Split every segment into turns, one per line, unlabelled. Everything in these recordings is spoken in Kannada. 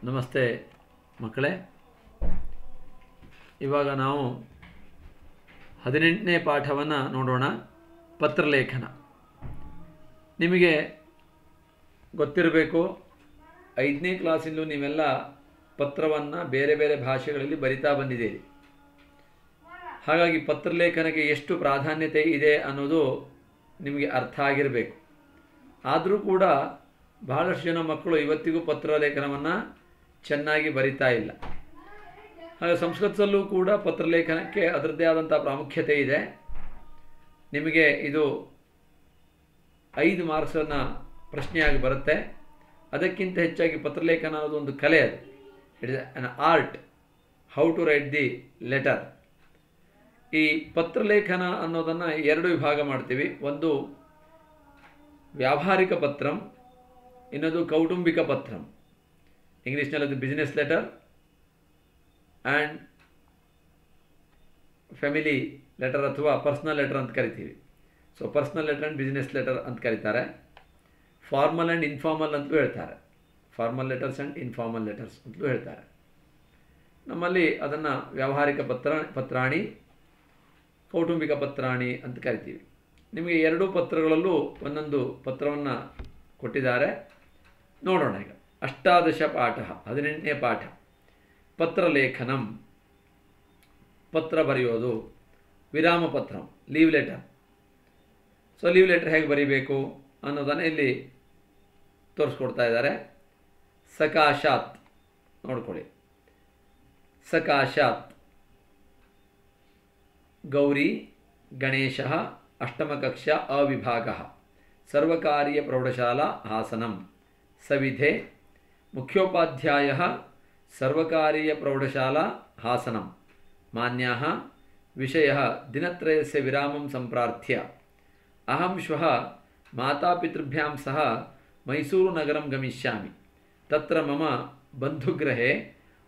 ನಮಸ್ತೆ ಮಕ್ಕಳೇ. ಇವಾಗ ನಾವು 18ನೇ ಪಾಠವನ್ನು ನೋಡೋಣ. ಪತ್ರಲೇಖನ. ನಿಮಗೆ ಗೊತ್ತಿರಬೇಕು, 5ನೇ ಕ್ಲಾಸಿಂದಲೂ ನೀವೆಲ್ಲ ಪತ್ರವನ್ನು ಬೇರೆ ಬೇರೆ ಭಾಷೆಗಳಲ್ಲಿ ಬರಿತಾ ಬಂದಿದ್ದೀರಿ. ಹಾಗಾಗಿ ಪತ್ರಲೇಖನಕ್ಕೆ ಎಷ್ಟು ಪ್ರಾಧಾನ್ಯತೆ ಇದೆ ಅನ್ನೋದು ನಿಮಗೆ ಅರ್ಥ ಆಗಿರಬೇಕು. ಆದರೂ ಕೂಡ ಬಹಳಷ್ಟು ಜನ ಮಕ್ಕಳು ಇವತ್ತಿಗೂ ಪತ್ರಲೇಖನವನ್ನು ಚೆನ್ನಾಗಿ ಬರಿತಾ ಇಲ್ಲ. ಹಾಗೆ ಸಂಸ್ಕೃತದಲ್ಲೂ ಕೂಡ ಪತ್ರಲೇಖನಕ್ಕೆ ಅದರದ್ದೇ ಆದಂಥ ಪ್ರಾಮುಖ್ಯತೆ ಇದೆ. ನಿಮಗೆ ಇದು 5 ಮಾರ್ಕ್ಸನ್ನು ಪ್ರಶ್ನೆಯಾಗಿ ಬರುತ್ತೆ. ಅದಕ್ಕಿಂತ ಹೆಚ್ಚಾಗಿ ಪತ್ರಲೇಖನ ಅನ್ನೋದು ಒಂದು ಕಲೆ. ಅದು it is an art, how to write the letter. ಈ ಪತ್ರಲೇಖನ ಅನ್ನೋದನ್ನು 2 ವಿಭಾಗ ಮಾಡ್ತೀವಿ. ಒಂದು ವ್ಯಾವಹಾರಿಕ ಪತ್ರಂ, ಇನ್ನೊಂದು ಕೌಟುಂಬಿಕ ಪತ್ರಂ. ಇಂಗ್ಲೀಷ್ನಲ್ಲಿ ಅದು business letter and family letter ಅಥವಾ ಪರ್ಸ್ನಲ್ ಲೆಟರ್ ಅಂತ ಕರಿತೀವಿ. So personal letter and business letter ಅಂತ ಕರೀತಾರೆ. ಫಾರ್ಮಲ್ ಆ್ಯಂಡ್ ಇನ್ಫಾರ್ಮಲ್ ಅಂತಲೂ ಹೇಳ್ತಾರೆ. Formal letters and informal letters ಅಂತಲೂ ಹೇಳ್ತಾರೆ. ನಮ್ಮಲ್ಲಿ ಅದನ್ನು ವ್ಯಾವಹಾರಿಕ ಪತ್ರಾಣಿ, ಕೌಟುಂಬಿಕ ಪತ್ರಾಣಿ ಅಂತ ಕರಿತೀವಿ. ನಿಮಗೆ 2 ಪತ್ರಗಳಲ್ಲೂ ಒಂದೊಂದು ಪತ್ರವನ್ನು ಕೊಟ್ಟಿದ್ದಾರೆ. ನೋಡೋಣ ಈಗ. 18 ಪಾಠ, 18ನೇ ಪಾಠ. ಪತ್ರಲೇಖನಂ, ಪತ್ರ ಬರೆಯೋದು. ವಿರಾಮ ಪತ್ರಂ, leave letter. So leave letter ಹೇಗೆ ಬರೀಬೇಕು ಅನ್ನೋದನ್ನು ಇಲ್ಲಿ ತೋರಿಸ್ಕೊಡ್ತಾ ಇದ್ದಾರೆ. ಸಕಾಶಾತ್ ನೋಡ್ಕೊಳ್ಳಿ. ಸಕಾಶಾತ್ ಗೌರಿ ಗಣೇಶ ಅಷ್ಟಮಕಕ್ಷಾ ಅವಿಭಾಗ ಸರ್ವಕಾರೀಯ ಪ್ರೌಢಶಾಲಾ ಹಾಸನಂ ಸವಿಧೆ ಮುಖ್ಯೋಪಾಧ್ಯಾಯ ಸರ್ವಕಾರೀಯ ಪ್ರೌಢಶಾಲಾ ಹಾಸನಂ ಮಾನ್ಯಾಃ ವಿಷಯಃ ದಿನತ್ರಯಸ್ಯ ವಿರಾಮಂ ಸಂಪ್ರಾರ್ಥ್ಯ ಅಹಂ ಶ್ವಃ ಮಾತಾಪಿತೃಭ್ಯಾಂ ಸಹ ಮೈಸೂರುನಗರಂ ಗಮಿಷ್ಯಾಮಿ. ತತ್ರ ಮಮ ಬಂಧುಗೃಹೇ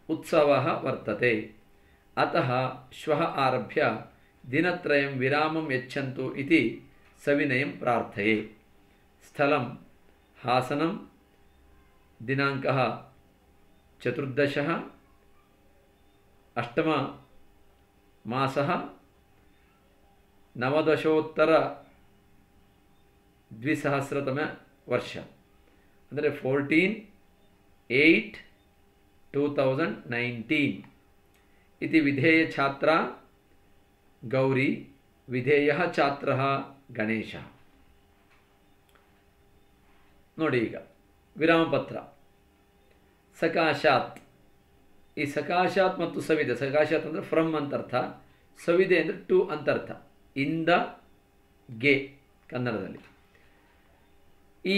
ಉತ್ಸವಃ ವರ್ತತೆ. ಅತಃ ಶ್ವಃ ಆರಭ್ಯ ದಿನತ್ರಯಂ ವಿರಾಮಂ ಯಚ್ಚಂತು ಇತಿ ಸವಿನಯಂ ಪ್ರಾರ್ಥಯೇ. ಸ್ಥಳಂ ಹಾಸನಂ, ದಿನಾಂಕಃ 14, 8ಮ ಮಾಸಃ 1920 ವರ್ಷ, ಅಂದರೆ 14/8/2019 इति विधेय छात्रा गौरी, विधेयः छात्रः गणेशः. ನೋಡಿ ಈಗ ವಿರಾಮ ಪತ್ರ. ಸಕಾಶಾತ್. ಈ ಸಕಾಶಾತ್ ಮತ್ತು ಸವಿದೆ. ಸಕಾಶಾತ್ ಅಂದರೆ ಫ್ರಮ್ ಅಂತ ಅರ್ಥ, ಸವಿದೆ ಅಂದರೆ ಟು ಅಂತ ಅರ್ಥ. ಇಂದ ಗೆ ಕನ್ನಡದಲ್ಲಿ. ಈ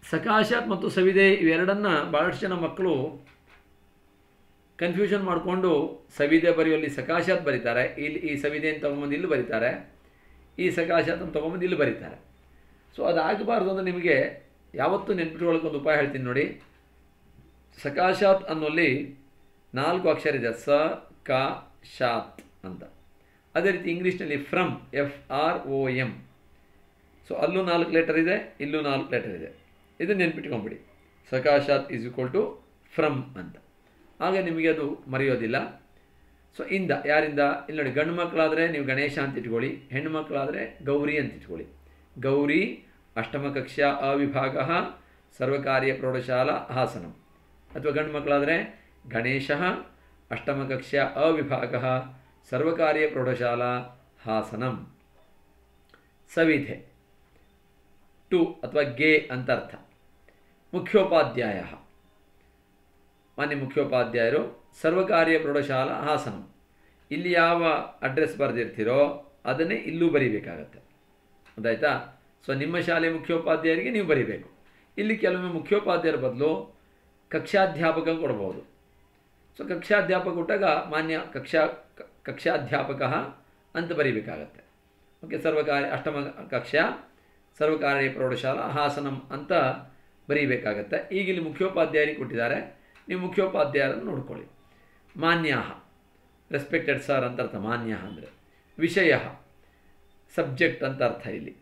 ಸಕಾಶಾತ್ ಮತ್ತು ಸವಿದೆ ಇವೆರಡನ್ನು ಭಾಳಷ್ಟು ಜನ ಮಕ್ಕಳು ಕನ್ಫ್ಯೂಷನ್ ಮಾಡಿಕೊಂಡು ಸವಿದೆ ಬರೆಯುವಲ್ಲಿ ಸಕಾಶಾತ್ ಬರೀತಾರೆ, ಇಲ್ಲಿ ಈ ಸವಿದೆ ಅಂತ ತೊಗೊಂಬಂದು ಇಲ್ಲಿ ಬರೀತಾರೆ, ಈ ಸಕಾಶಾತ್ ಅಂತ ತೊಗೊಂಬಂದು ಇಲ್ಲಿ ಬರೀತಾರೆ. ಸೊ ಅದಾಗಬಾರ್ದು ಅಂದರೆ ನಿಮಗೆ ಯಾವತ್ತೂ ನೆನ್ಪಿಟ್ಕೊಳ್ಳೋಕೆ ಒಂದು ಉಪಾಯ ಹೇಳ್ತೀನಿ ನೋಡಿ. ಸಕಾಶಾತ್ ಅನ್ನೋಲ್ಲಿ 4 ಅಕ್ಷರ ಇದೆ, ಸ ಕ ಶಾತ್ ಅಂತ. ಅದೇ ರೀತಿ ಇಂಗ್ಲೀಷ್ನಲ್ಲಿ ಫ್ರಮ್, FROM. ಸೊ ಅಲ್ಲೂ 4 ಲೆಟರ್ ಇದೆ, ಇಲ್ಲೂ 4 ಲೆಟರ್ ಇದೆ. ಇದು ನೆನ್ಪಿಟ್ಕೊಂಬಿಡಿ. ಸಕಾಶಾತ್ ಈಸ್ ಈಕ್ವಲ್ ಟು ಫ್ರಮ್ ಅಂತ. ಆಗ ನಿಮಗೆ ಅದು ಮರೆಯೋದಿಲ್ಲ. ಸೊ ಇಂದ, ಯಾರಿಂದ? ಇಲ್ಲಿ ನೋಡಿ, ಗಂಡು ಮಕ್ಕಳಾದರೆ ನೀವು ಗಣೇಶ ಅಂತ ಇಟ್ಕೊಳ್ಳಿ, ಹೆಣ್ಣು ಮಕ್ಕಳಾದರೆ ಗೌರಿ ಅಂತ ಇಟ್ಕೊಳ್ಳಿ. ಗೌರಿ ಅಷ್ಟಮ ಕಕ್ಷಾ ಅವಿಭಾಗ ಸರ್ವಕಾರೀಯ ಪ್ರೌಢಶಾಲಾ ಹಾಸನಂ. ಅಥವಾ ಗಂಡು ಮಕ್ಕಳಾದರೆ ಗಣೇಶ ಅಷ್ಟಮ ಕಕ್ಷಾ ಅವಿಭಾಗ ಸರ್ವಕಾರೀಯ ಪ್ರೌಢಶಾಲಾ ಹಾಸನಂ. ಸವಿಧೆ ಟು ಅಥವಾ ಗೆ ಅಂತ ಅರ್ಥ. ಮುಖ್ಯೋಪಾಧ್ಯಾಯ, ಮಾನ್ಯ ಮುಖ್ಯೋಪಾಧ್ಯಾಯರು ಸರ್ವಕಾರೀಯ ಪ್ರೌಢಶಾಲಾ ಹಾಸನಂ. ಇಲ್ಲಿ ಯಾವ ಅಡ್ರೆಸ್ ಬರೆದಿರ್ತೀರೋ ಅದನ್ನೇ ಇಲ್ಲೂ ಬರೀಬೇಕಾಗತ್ತೆ. ಗೊತ್ತಾಯ್ತಾ? ಸೊ ನಿಮ್ಮ ಶಾಲೆ ಮುಖ್ಯೋಪಾಧ್ಯಾಯರಿಗೆ ನೀವು ಬರೀಬೇಕು. ಇಲ್ಲಿ ಕೆಲವೊಮ್ಮೆ ಮುಖ್ಯೋಪಾಧ್ಯಾಯರ ಬದಲು ಕಕ್ಷಾಧ್ಯಾಪಕ ಕೊಡ್ಬೋದು. ಸೊ ಕಕ್ಷಾಧ್ಯಾಪಕ ಕೊಟ್ಟಾಗ ಮಾನ್ಯ ಕಕ್ಷಾಧ್ಯಾಪಕ ಅಂತ ಬರೀಬೇಕಾಗತ್ತೆ. ಓಕೆ, ಸರ್ವಕಾರಿ ಅಷ್ಟಮ ಕಕ್ಷಾ ಸರ್ವಕಾರೀಯ ಪ್ರೌಢಶಾಲಾ ಹಾಸನಂ ಅಂತ ಬರೀಬೇಕಾಗತ್ತೆ. ಈಗ ಇಲ್ಲಿ ಮುಖ್ಯೋಪಾಧ್ಯಾಯರಿಗೆ ಕೊಟ್ಟಿದ್ದಾರೆ, ನೀವು ಮುಖ್ಯೋಪಾಧ್ಯಾಯರನ್ನು ನೋಡ್ಕೊಳ್ಳಿ. ಮಾನ್ಯಾಹ, ರೆಸ್ಪೆಕ್ಟೆಡ್ ಸರ್ ಅಂತ ಅರ್ಥ. ಮಾನ್ಯಾಹ ಅಂದರೆ ವಿಷಯ, ಸಬ್ಜೆಕ್ಟ್ ಅಂತ ಅರ್ಥ. ಇಲ್ಲಿ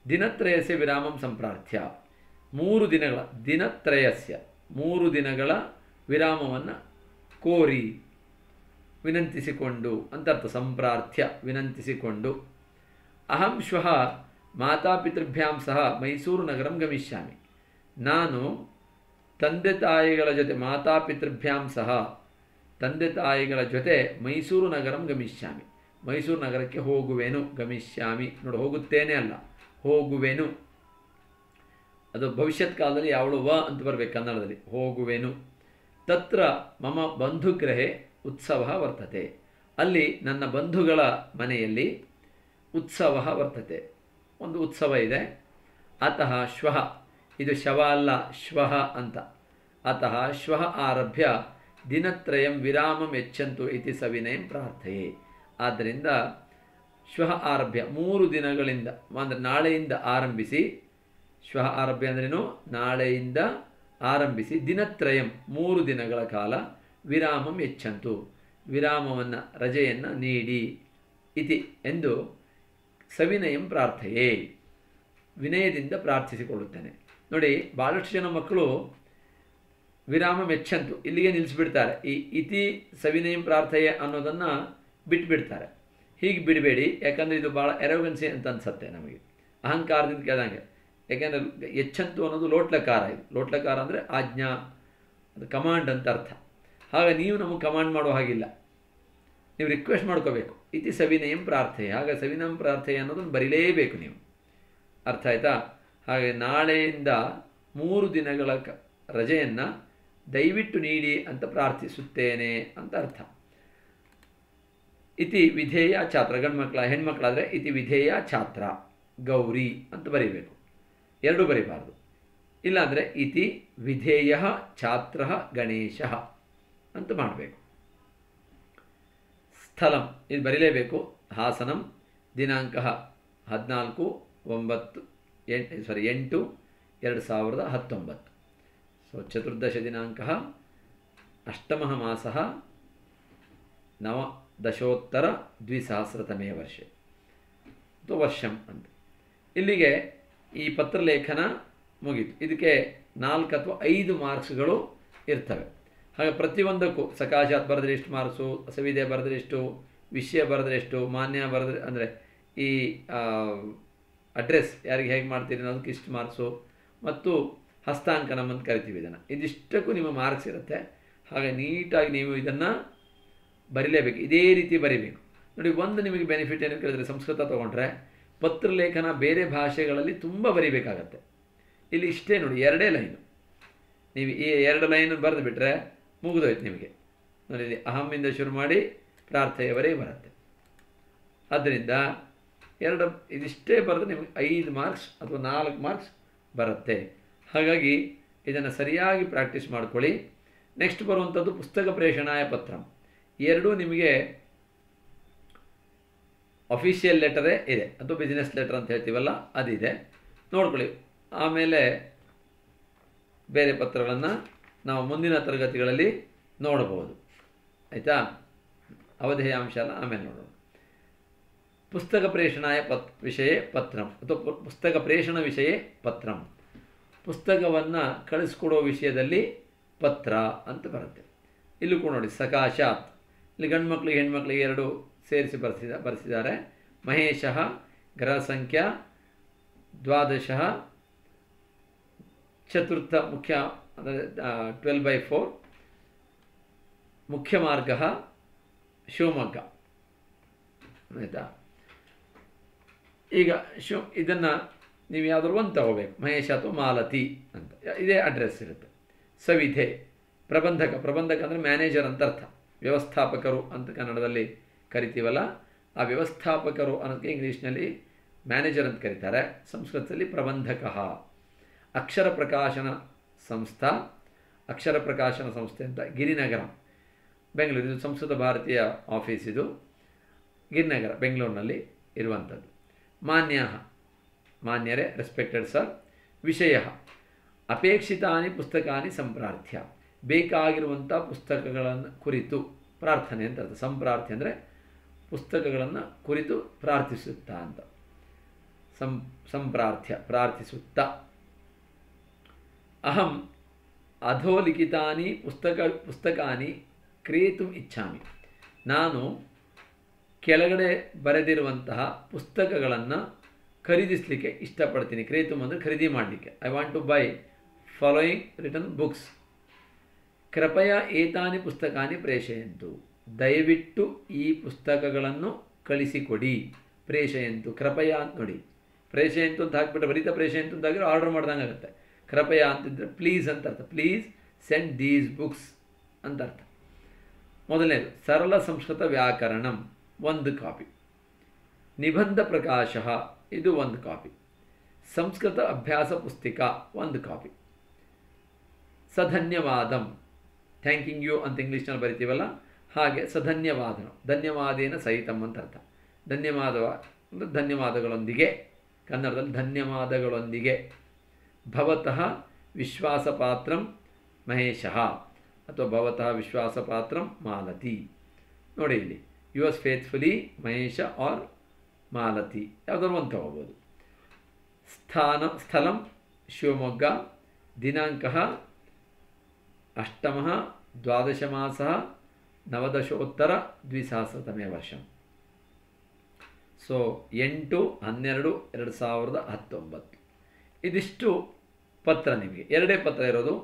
ದಿನತ್ರಯಸ್ಯ ವಿರಾಮಂ ಸಂಪ್ರಾರ್ಥ್ಯ, 3 ದಿನಗಳ ದಿನತ್ರಯಸ್ಯ 3 ದಿನಗಳ ವಿರಾಮವನ್ನು ಕೋರಿ ವಿನಂತಿಸಿಕೊಂಡು ಅಂತರ್ಥ. ಸಂಪ್ರಾರ್ಥ್ಯ ವಿನಂತಿಸಿಕೊಂಡು. ಅಹಂ ಶ್ವಃ ಮಾತಾಪಿತೃಭ್ಯಾಂ ಸಹ ಮೈಸೂರು ನಗರಂ ಗಮಿಷ್ಯಾಮಿ. ನಾನು ತಂದೆ ತಾಯಿಗಳ ಜೊತೆ ಮಾತಾಪಿತೃಭ್ಯಾಂ ಸಹ ತಂದೆ ತಾಯಿಗಳ ಜೊತೆ ಮೈಸೂರು ನಗರಂ ಗಮಿಷ್ಯಾಮಿ. ಮೈಸೂರು ನಗರಕ್ಕೆ ಹೋಗುವೆನು. ಗಮಿಷ್ಯಾಮಿ ನೋಡಿ, ಹೋಗುತ್ತೇನೆ ಅಲ್ಲ, ಹೋಗುವೆನು. ಅದು ಭವಿಷ್ಯತ್ ಕಾಲದಲ್ಲಿ ಯಾವಳು ವ ಅಂತ ಬರಬೇಕು ಕನ್ನಡದಲ್ಲಿ. ಹೋಗುವೆನು. ತತ್ರ ಮಮ ಬಂಧುಗೃಹೆ ಉತ್ಸವ ವರ್ತತೆ. ಅಲ್ಲಿ ನನ್ನ ಬಂಧುಗಳ ಮನೆಯಲ್ಲಿ ಉತ್ಸವ ವರ್ತತೆ, ಒಂದು ಉತ್ಸವ ಇದೆ. ಅತಃ ಶ್ವಃ, ಇದು ಶವ ಅಲ್ಲ, ಶ್ವಃ ಅಂತ. ಅತಃ ಶ್ವಃ ಆರಭ್ಯ ದಿನತ್ರಯಂ ವಿರಾಮಂ ಯಚ್ಚಂತು ಇತಿ ಸವಿನಯಂ ಪ್ರಾರ್ಥಯೆ. ಆದ್ದರಿಂದ ಶ್ವಃ ಆರಭ್ಯ 3 ದಿನಗಳಿಂದ, ಅಂದರೆ ನಾಳೆಯಿಂದ ಆರಂಭಿಸಿ. ಶ್ವಃ ಆರಭ್ಯ ಅಂದ್ರೇನು? ನಾಳೆಯಿಂದ ಆರಂಭಿಸಿ. ದಿನತ್ರಯಂ 3 ದಿನಗಳ ಕಾಲ ವಿರಾಮಂ ಯಚ್ಚಂತು, ವಿರಾಮವನ್ನು ರಜೆಯನ್ನು ನೀಡಿ. ಇತಿ ಎಂದು ಸವಿನಯಂ ಪ್ರಾರ್ಥಯೇ, ವಿನಯದಿಂದ ಪ್ರಾರ್ಥಿಸಿಕೊಳ್ಳುತ್ತೇನೆ. ನೋಡಿ, ಭಾಳಷ್ಟು ಜನ ಮಕ್ಕಳು ವಿರಾಮ ಮೆಚ್ಚಂತು ಇಲ್ಲಿಗೆ ನಿಲ್ಲಿಸ್ಬಿಡ್ತಾರೆ. ಈ ಇತಿ ಸವಿನಯಂ ಪ್ರಾರ್ಥಯೆ ಅನ್ನೋದನ್ನು ಬಿಟ್ಬಿಡ್ತಾರೆ. ಹೀಗೆ ಬಿಡಬೇಡಿ, ಯಾಕಂದರೆ ಇದು ಭಾಳ ಎರೋಗನ್ಸಿ ಅಂತ ಅನಿಸುತ್ತೆ ನಮಗೆ, ಅಹಂಕಾರದಿಂದ ಕೇಳಿದಂಗೆ. ಯಾಕೆಂದರೆ ಎಚ್ಚಂತು ಅನ್ನೋದು ಲೋಟ್ಲಕಾರ. ಇದು ಲೋಟ್ಲಕಾರ ಅಂದರೆ ಆಜ್ಞಾ, ಅದು ಕಮಾಂಡ್ ಅಂತ ಅರ್ಥ. ಹಾಗೆ ನೀವು ನಮಗೆ ಕಮಾಂಡ್ ಮಾಡೋ ಹಾಗಿಲ್ಲ, ನೀವು ರಿಕ್ವೆಸ್ಟ್ ಮಾಡ್ಕೋಬೇಕು. ಇತಿ ಸವಿನಯಂ ಪ್ರಾರ್ಥನೆ. ಹಾಗೆ ಸವಿನಯಂ ಪ್ರಾರ್ಥನೆ ಅನ್ನೋದನ್ನು ಬರೀಲೇಬೇಕು ನೀವು. ಅರ್ಥ ಆಯ್ತಾ? ಹಾಗೆ ನಾಳೆಯಿಂದ 3 ದಿನಗಳ ರಜೆಯನ್ನು ದಯವಿಟ್ಟು ನೀಡಿ ಅಂತ ಪ್ರಾರ್ಥಿಸುತ್ತೇನೆ ಅಂತ ಅರ್ಥ. ಇತಿ ವಿಧೇಯ ಛಾತ್ರ. ಗಂಡ್ಮಕ್ಳ ಹೆಣ್ಮಕ್ಳಾದರೆ ಇತಿ ವಿಧೇಯ ಛಾತ್ರ ಗೌರಿ ಅಂತ ಬರೀಬೇಕು, ಎರಡೂ ಬರೀಬಾರ್ದು. ಇಲ್ಲಾಂದರೆ ಇತಿ ವಿಧೇಯ ಛಾತ್ರ ಗಣೇಶ ಅಂತ ಮಾಡಬೇಕು. ಸ್ಥಳಂ ಇದು ಬರೀಲೇಬೇಕು. ಹಾಸನಂ. ದಿನಾಂಕ 14/8/2019. ಸೊ ಚತುರ್ದಶ ದಿನಾಂಕ 8ಮ ಮಾಸ 9/10/2000 ವರ್ಷೆ ಅಥವಾ ವರ್ಷಂ ಅಂತ. ಇಲ್ಲಿಗೆ ಈ ಪತ್ರಲೇಖನ ಮುಗೀತು. ಇದಕ್ಕೆ 4 ಅಥವಾ 5 ಮಾರ್ಕ್ಸ್ಗಳು ಇರ್ತವೆ. ಹಾಗೆ ಪ್ರತಿಯೊಂದಕ್ಕೂ ಸಕಾಶಾತ್ ಬರೆದ್ರೆ ಎಷ್ಟು ಮಾರ್ಕ್ಸು, ಸವಿದೆ ಬರೆದ್ರೆ ಎಷ್ಟು, ವಿಷಯ ಬರೆದ್ರೆ ಎಷ್ಟು, ಮಾನ್ಯ ಬರೆದ್ರೆ ಅಂದರೆ ಈ ಅಡ್ರೆಸ್ ಯಾರಿಗೆ ಹೇಗೆ ಮಾಡ್ತೀರಿ ಅನ್ನೋದಕ್ಕೆ ಇಷ್ಟು ಮಾರ್ಕ್ಸು, ಮತ್ತು ಹಸ್ತಾಂಕನಂ ಅಂತ ಕರಿತೀವಿ ಇದನ್ನು. ಇದಿಷ್ಟಕ್ಕೂ ನಿಮ್ಮ ಮಾರ್ಕ್ಸ್ ಇರುತ್ತೆ. ಹಾಗೆ ನೀಟಾಗಿ ನೀವು ಇದನ್ನು ಬರೀಲೇಬೇಕು, ಇದೇ ರೀತಿ ಬರೀಬೇಕು. ನೋಡಿ, ಒಂದು ನಿಮಗೆ ಬೆನಿಫಿಟ್ ಏನು ಕೇಳಿದ್ರೆ, ಸಂಸ್ಕೃತ ತೊಗೊಂಡ್ರೆ ಪತ್ರಲೇಖನ ಬೇರೆ ಭಾಷೆಗಳಲ್ಲಿ ತುಂಬ ಬರೀಬೇಕಾಗತ್ತೆ. ಇಲ್ಲಿ ಇಷ್ಟೇ ನೋಡಿ, 2 ಲೈನು. ನೀವು ಈ 2 ಲೈನ್ ಬರೆದು ಬಿಟ್ಟರೆ ಮುಗಿದೋಯ್ತು ನಿಮಗೆ. ನೋಡಿ, ಇಲ್ಲಿ ಅಹಮ್ಮಿಂದ ಶುರು ಮಾಡಿ ಪ್ರಾರ್ಥನೆಯವರೆಗೆ ಬರುತ್ತೆ. ಆದ್ದರಿಂದ ಇದಿಷ್ಟೇ ಬರೆದು ನಿಮಗೆ 5 ಮಾರ್ಕ್ಸ್ ಅಥವಾ 4 ಮಾರ್ಕ್ಸ್ ಬರುತ್ತೆ. ಹಾಗಾಗಿ ಇದನ್ನು ಸರಿಯಾಗಿ ಪ್ರಾಕ್ಟೀಸ್ ಮಾಡ್ಕೊಳ್ಳಿ. ನೆಕ್ಸ್ಟ್ ಬರುವಂಥದ್ದು ಪುಸ್ತಕ ಪ್ರೇಷಣಾಯ ಪತ್ರಂ. ಎರಡೂ ನಿಮಗೆ ಅಫಿಷಿಯಲ್ ಲೆಟರೇ ಇದೆ, ಅಥವಾ ಬಿಸ್ನೆಸ್ ಲೆಟರ್ ಅಂತ ಹೇಳ್ತೀವಲ್ಲ ಅದಿದೆ, ನೋಡ್ಕೊಳ್ಳಿ. ಆಮೇಲೆ ಬೇರೆ ಪತ್ರಗಳನ್ನು ನಾವು ಮುಂದಿನ ತರಗತಿಗಳಲ್ಲಿ ನೋಡಬಹುದು. ಆಯಿತಾ? ಅವಧೇಯಾಂಶ ಎಲ್ಲ ಆಮೇಲೆ ನೋಡೋಣ. ಪುಸ್ತಕ ಪ್ರೇಷಣಾಯ ವಿಷಯ ಪತ್ರಂ ಅಥವಾ ಪುಸ್ತಕ ಪ್ರೇಷಣ ವಿಷಯ ಪತ್ರಂ. ಪುಸ್ತಕವನ್ನು ಕಳಿಸ್ಕೊಡೋ ವಿಷಯದಲ್ಲಿ ಪತ್ರ ಅಂತ ಬರುತ್ತೆ. ಇಲ್ಲೂ ಕೂಡ ನೋಡಿ, ಸಕಾಶಾತ್. ಇಲ್ಲಿ ಗಂಡು ಮಕ್ಕಳಿಗೆ ಹೆಣ್ಮಕ್ಳಿಗೆ 2 ಸೇರಿಸಿ ಬರೆಸಿದ್ದಾರೆ. ಮಹೇಶಃ ಗ್ರಹ ಸಂಖ್ಯಾ 12 ಚತುರ್ಥ ಮುಖ್ಯ ಅಂದರೆ 12/4 ಮುಖ್ಯ ಮಾರ್ಗ ಶಿವಮೊಗ್ಗ. ಆಯಿತಾ? ಈಗ ಇದನ್ನು ನೀವು ಯಾವುದಾದ್ರು ಒಂದು ತಗೋಬೇಕು, ಮಹೇಶ್ ಅಥವಾ ಮಾಲತಿ ಅಂತ, ಇದೇ ಅಡ್ರೆಸ್ ಇರುತ್ತೆ. ಸವಿಧೆ ಪ್ರಬಂಧಕ. ಪ್ರಬಂಧಕ ಅಂದರೆ ಮ್ಯಾನೇಜರ್ ಅಂತ ಅರ್ಥ, ವ್ಯವಸ್ಥಾಪಕರು ಅಂತ ಕನ್ನಡದಲ್ಲಿ ಕರಿತೀವಲ್ಲ, ಆ ವ್ಯವಸ್ಥಾಪಕರು ಅನ್ನೋದಕ್ಕೆ ಇಂಗ್ಲೀಷ್ನಲ್ಲಿ ಮ್ಯಾನೇಜರ್ ಅಂತ ಕರೀತಾರೆ, ಸಂಸ್ಕೃತದಲ್ಲಿ ಪ್ರಬಂಧಕ. ಅಕ್ಷರ ಪ್ರಕಾಶನ ಸಂಸ್ಥಾ, ಅಕ್ಷರ ಪ್ರಕಾಶನ ಸಂಸ್ಥೆ ಅಂತ ಗಿರಿನಗರ ಬೆಂಗಳೂರು. ಇದು ಸಂಸ್ಕೃತ ಭಾರತೀಯ ಆಫೀಸ್, ಇದು ಗಿರಿನಗರ ಬೆಂಗಳೂರಿನಲ್ಲಿ ಇರುವಂಥದ್ದು. ಮಾನ್ಯರೇ, ರೆಸ್ಪೆಕ್ಟೆಡ್ ಸರ್. ವಿಷಯ ಅಪೇಕ್ಷಿತಾನಿ ಪುಸ್ತಕಾನಿ ಸಂಪ್ರಾರ್ಥ್ಯ. ಬೇಕಾಗಿರುವಂಥ ಪುಸ್ತಕಗಳನ್ನು ಕುರಿತು ಪ್ರಾರ್ಥನೆ ಅಂತ ಅರ್ಥ. ಸಂಪ್ರಾರ್ಥ್ಯ ಅಂದರೆ ಪುಸ್ತಕಗಳನ್ನು ಕುರಿತು ಪ್ರಾರ್ಥಿಸುತ್ತಾ ಅಂತ. ಸಂಪ್ರಾರ್ಥ್ಯ ಪ್ರಾರ್ಥಿಸುತ್ತಾ. ಅಹಂ ಅಧೋಲಿಖಿತಾನಿ ಪುಸ್ತಕಾನಿ ಕ್ರೇತುಂ ಇಚ್ಛಾಮಿ. ನಾನು ಕೆಳಗಡೆ ಬರೆದಿರುವಂತಹ ಪುಸ್ತಕಗಳನ್ನು ಖರೀದಿಸಲಿಕ್ಕೆ ಇಷ್ಟಪಡ್ತೀನಿ. ಕ್ರೇತುಂ ಅಂದರೆ ಖರೀದಿ ಮಾಡಲಿಕ್ಕೆ. I want to buy following return books. ಕೃಪಯ ಏತಾನಿ ಪುಸ್ತಕಾನಿ ಪ್ರೇಷಯಂತು. ದಯವಿಟ್ಟು ಈ ಪುಸ್ತಕಗಳನ್ನು ಕಳಿಸಿಕೊಡಿ. ಪ್ರೇಷಯಂತು, ಕೃಪಯ ಅಂತ ನೋಡಿ. ಪ್ರೇಷಯಂತು ಅಂತ ಹಾಕ್ಬಿಟ್ರೆ ಬರೀತಾ ಪ್ರೇಷಯಂತು ಅಂತಾಗಿರೋ ಆರ್ಡರ್ ಮಾಡ್ದಂಗೆ ಆಗುತ್ತೆ. ಕೃಪಯ ಅಂತಿದ್ರೆ ಪ್ಲೀಸ್ ಅಂತ ಅರ್ಥ. ಪ್ಲೀಸ್ ಸೆಂಡ್ ದೀಸ್ ಬುಕ್ಸ್ ಅಂತ ಅರ್ಥ. ಮೊದಲನೇದು ಸರಳ ಸಂಸ್ಕೃತ ವ್ಯಾಕರಣಂ, ಒಂದು ಕಾಪಿ. ನಿಬಂಧ ಪ್ರಕಾಶ, ಇದು ಒಂದು ಕಾಪಿ. ಸಂಸ್ಕೃತ ಅಭ್ಯಾಸ ಪುಸ್ತಿಕ, ಒಂದು ಕಾಪಿ. ಸಧನ್ಯವಾದಂ, ಥ್ಯಾಂಕಿಂಗ್ ಯು ಅಂತ ಇಂಗ್ಲೀಷ್ನಲ್ಲಿ ಬರಿತೀವಲ್ಲ ಹಾಗೆ ಸಧನ್ಯವಾದನ, ಧನ್ಯವಾದೇನ ಸಹಿತಂ ಅಂತ ಅರ್ಥ. ಅಂದರೆ ಧನ್ಯವಾದಗಳೊಂದಿಗೆ, ಕನ್ನಡದಲ್ಲಿ ಧನ್ಯವಾದಗಳೊಂದಿಗೆ. ಭವತಃ ವಿಶ್ವಾಸಪಾತ್ರಂ ಮಹೇಶಃ ಅಥವಾ ಭವತಃ ವಿಶ್ವಾಸಪಾತ್ರಂ ಮಾಲತಿ. ನೋಡಿ ಇಲ್ಲಿ yours faithfully Mahesh or Malathi, ಯಾವುದಾದ್ರು ಒಂದು ತಗೋಬೋದು. ಸ್ಥಳಂ ಶಿವಮೊಗ್ಗ. ದಿನಾಂಕ 8 12 ಮಾಸಃ 1920 ವರ್ಷ. ಸೊ 8/12/2019. ಇದಿಷ್ಟು ಪತ್ರ. ನಿಮಗೆ ಎರಡೇ ಪತ್ರ ಇರೋದು.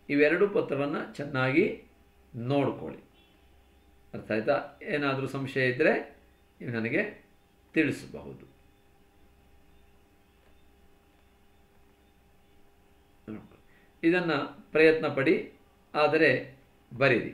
ಇವೆರಡು ಪತ್ರವನ್ನು ಚೆನ್ನಾಗಿ ನೋಡ್ಕೊಳ್ಳಿ. ಅರ್ಥ ಆಯ್ತಾ? ಏನಾದರೂ ಸಂಶಯ ಇದ್ದರೆ ನೀವು ನನಗೆ ತಿಳಿಸಬಹುದು. ಇದನ್ನು ಪ್ರಯತ್ನ ಪಡಿ, ಆದರೆ ಬರೀರಿ.